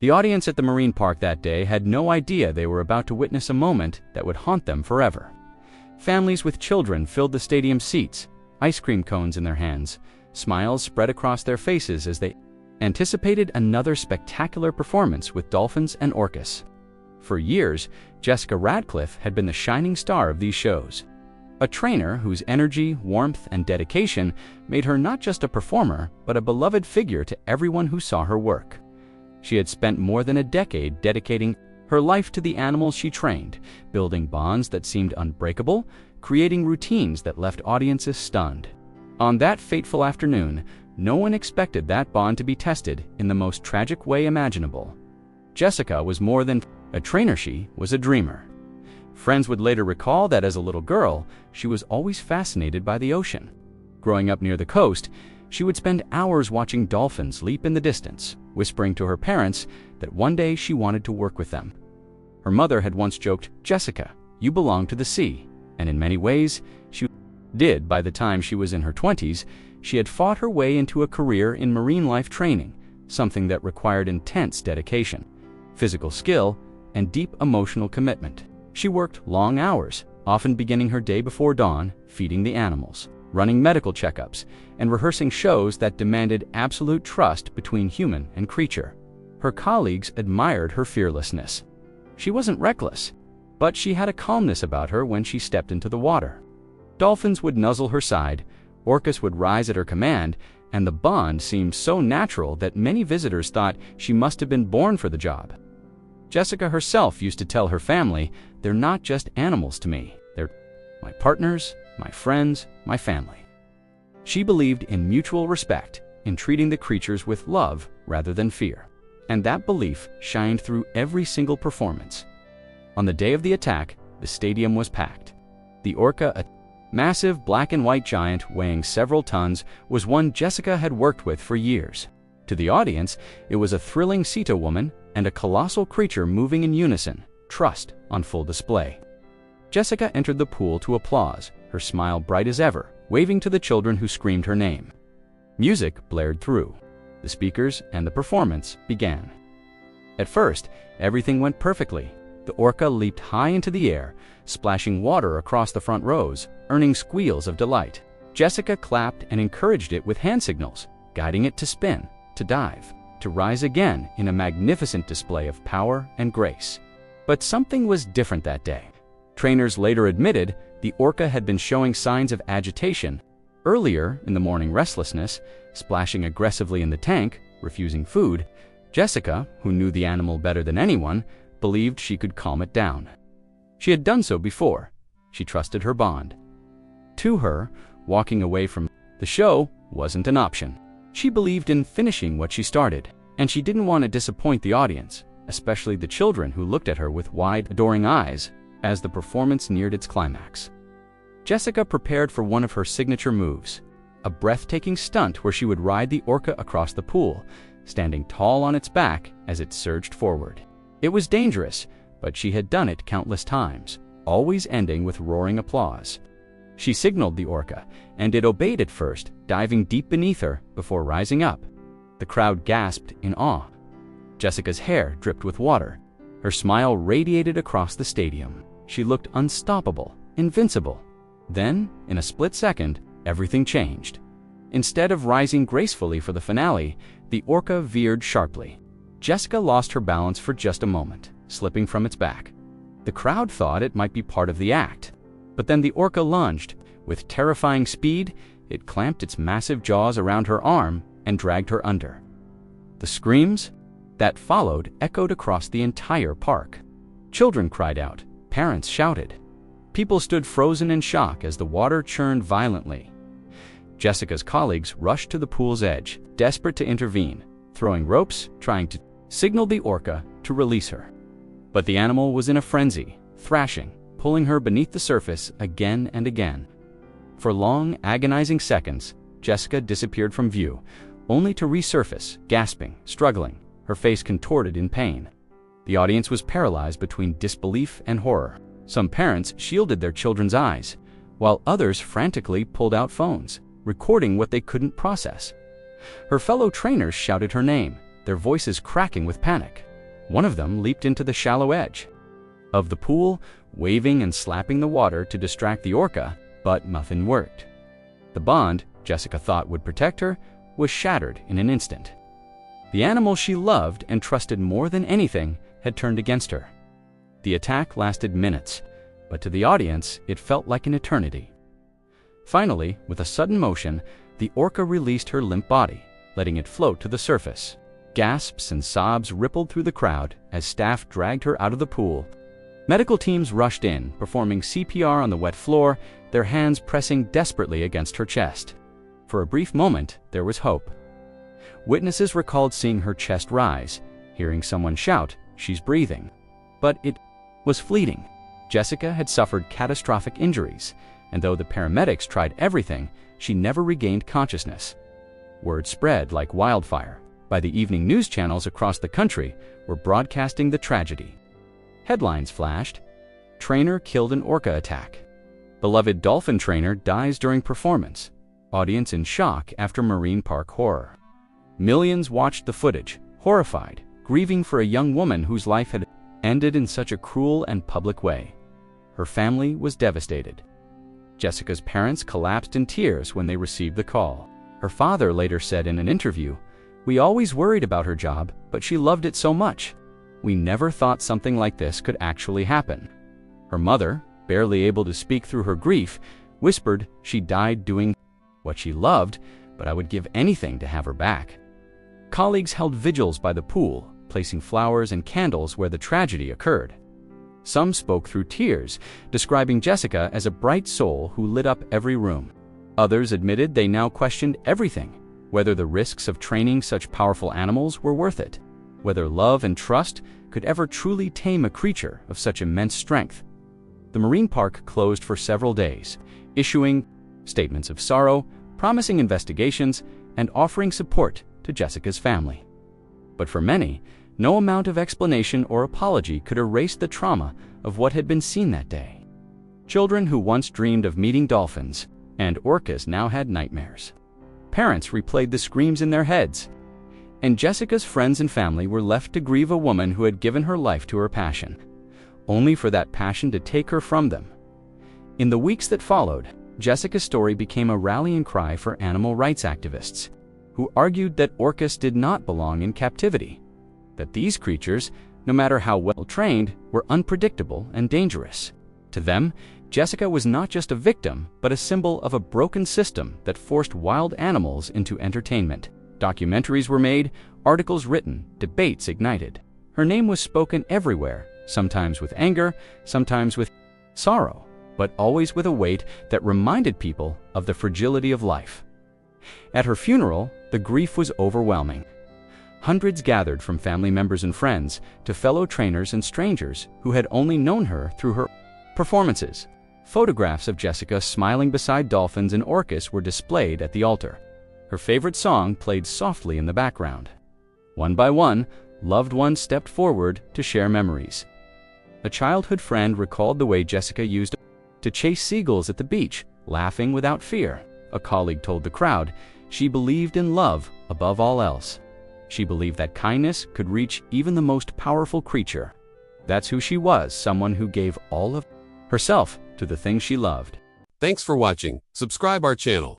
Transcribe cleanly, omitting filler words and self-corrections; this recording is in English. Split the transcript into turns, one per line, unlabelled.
The audience at the marine park that day had no idea they were about to witness a moment that would haunt them forever. Families with children filled the stadium seats, ice cream cones in their hands. Smiles spread across their faces as they anticipated another spectacular performance with dolphins and orcas. For years, Jessica Radcliffe had been the shining star of these shows. A trainer whose energy, warmth, and dedication made her not just a performer, but a beloved figure to everyone who saw her work. She had spent more than a decade dedicating her life to the animals she trained, building bonds that seemed unbreakable, creating routines that left audiences stunned. On that fateful afternoon, no one expected that bond to be tested in the most tragic way imaginable. Jessica was more than a trainer, she was a dreamer. Friends would later recall that as a little girl, she was always fascinated by the ocean. Growing up near the coast, she would spend hours watching dolphins leap in the distance, whispering to her parents that one day she wanted to work with them. Her mother had once joked, "Jessica, you belong to the sea," and in many ways, she did. By the time she was in her 20s, she had fought her way into a career in marine life training, something that required intense dedication, physical skill, and deep emotional commitment. She worked long hours, often beginning her day before dawn, feeding the animals, running medical checkups, and rehearsing shows that demanded absolute trust between human and creature. Her colleagues admired her fearlessness. She wasn't reckless, but she had a calmness about her when she stepped into the water. Dolphins would nuzzle her side, orcas would rise at her command, and the bond seemed so natural that many visitors thought she must have been born for the job. Jessica herself used to tell her family, "They're not just animals to me. They're my partners, my friends, my family." She believed in mutual respect, in treating the creatures with love rather than fear. And that belief shined through every single performance. On the day of the attack, the stadium was packed. The orca, a massive black and white giant weighing several tons, was one Jessica had worked with for years. To the audience, it was a thrilling Ceto woman and a colossal creature moving in unison, trust on full display. Jessica entered the pool to applause, her smile bright as ever, waving to the children who screamed her name. Music blared through. The speakers and the performance began. At first, everything went perfectly. The orca leaped high into the air, splashing water across the front rows, earning squeals of delight. Jessica clapped and encouraged it with hand signals, guiding it to spin, to dive, to rise again in a magnificent display of power and grace. But something was different that day. Trainers later admitted the orca had been showing signs of agitation. Earlier in the morning, restlessness, splashing aggressively in the tank, refusing food. Jessica, who knew the animal better than anyone, believed she could calm it down. She had done so before. She trusted her bond. To her, walking away from the show wasn't an option. She believed in finishing what she started, and she didn't want to disappoint the audience, especially the children who looked at her with wide, adoring eyes as the performance neared its climax. Jessica prepared for one of her signature moves, a breathtaking stunt where she would ride the orca across the pool, standing tall on its back as it surged forward. It was dangerous, but she had done it countless times, always ending with roaring applause. She signaled the orca, and it obeyed at first, diving deep beneath her before rising up. The crowd gasped in awe. Jessica's hair dripped with water. Her smile radiated across the stadium. She looked unstoppable, invincible. Then, in a split second, everything changed. Instead of rising gracefully for the finale, the orca veered sharply. Jessica lost her balance for just a moment, slipping from its back. The crowd thought it might be part of the act. But then the orca lunged. With terrifying speed, it clamped its massive jaws around her arm and dragged her under. The screams that followed echoed across the entire park. Children cried out. Parents shouted. People stood frozen in shock as the water churned violently. Jessica's colleagues rushed to the pool's edge, desperate to intervene, throwing ropes, trying to signal the orca to release her. But the animal was in a frenzy, thrashing, pulling her beneath the surface again and again. For long, agonizing seconds, Jessica disappeared from view, only to resurface, gasping, struggling, her face contorted in pain. The audience was paralyzed between disbelief and horror. Some parents shielded their children's eyes, while others frantically pulled out phones, recording what they couldn't process. Her fellow trainers shouted her name, their voices cracking with panic. One of them leaped into the shallow edge of the pool, waving and slapping the water to distract the orca, but nothing worked. The bond Jessica thought would protect her was shattered in an instant. The animal she loved and trusted more than anything had turned against her. The attack lasted minutes, but to the audience it felt like an eternity. Finally, with a sudden motion, the orca released her limp body, letting it float to the surface. Gasps and sobs rippled through the crowd as staff dragged her out of the pool. Medical teams rushed in, performing CPR on the wet floor, their hands pressing desperately against her chest. For a brief moment, there was hope. Witnesses recalled seeing her chest rise, hearing someone shout, "She's breathing." But it was fleeting. Jessica had suffered catastrophic injuries, and though the paramedics tried everything, she never regained consciousness. Word spread like wildfire. By the evening news channels across the country were broadcasting the tragedy. Headlines flashed: "Trainer killed in orca attack." "Beloved dolphin trainer dies during performance." "Audience in shock after marine park horror." Millions watched the footage, horrified, grieving for a young woman whose life had ended in such a cruel and public way. Her family was devastated. Jessica's parents collapsed in tears when they received the call. Her father later said in an interview, "We always worried about her job, but she loved it so much. We never thought something like this could actually happen." Her mother, barely able to speak through her grief, whispered she died doing what she loved, but I would give anything to have her back. Colleagues held vigils by the pool, placing flowers and candles where the tragedy occurred. Some spoke through tears, describing Jessica as a bright soul who lit up every room. Others admitted they now questioned everything, whether the risks of training such powerful animals were worth it, whether love and trust could ever truly tame a creature of such immense strength. The marine park closed for several days, issuing statements of sorrow, promising investigations, and offering support to Jessica's family. But for many, no amount of explanation or apology could erase the trauma of what had been seen that day. Children who once dreamed of meeting dolphins and orcas now had nightmares. Parents replayed the screams in their heads, and Jessica's friends and family were left to grieve a woman who had given her life to her passion, only for that passion to take her from them. In the weeks that followed, Jessica's story became a rallying cry for animal rights activists, who argued that orcas did not belong in captivity, that these creatures, no matter how well trained, were unpredictable and dangerous. To them, Jessica was not just a victim, but a symbol of a broken system that forced wild animals into entertainment. Documentaries were made, articles written, debates ignited. Her name was spoken everywhere, sometimes with anger, sometimes with sorrow, but always with a weight that reminded people of the fragility of life. At her funeral, the grief was overwhelming. Hundreds gathered from family members and friends to fellow trainers and strangers who had only known her through her performances. Photographs of Jessica smiling beside dolphins and orcas were displayed at the altar. Her favorite song played softly in the background. One by one, loved ones stepped forward to share memories. A childhood friend recalled the way Jessica used to chase seagulls at the beach, laughing without fear. A colleague told the crowd she believed in love above all else. She believed that kindness could reach even the most powerful creature. That's who she was, someone who gave all of herself to the things she loved.
Thanks for watching. Subscribe our channel.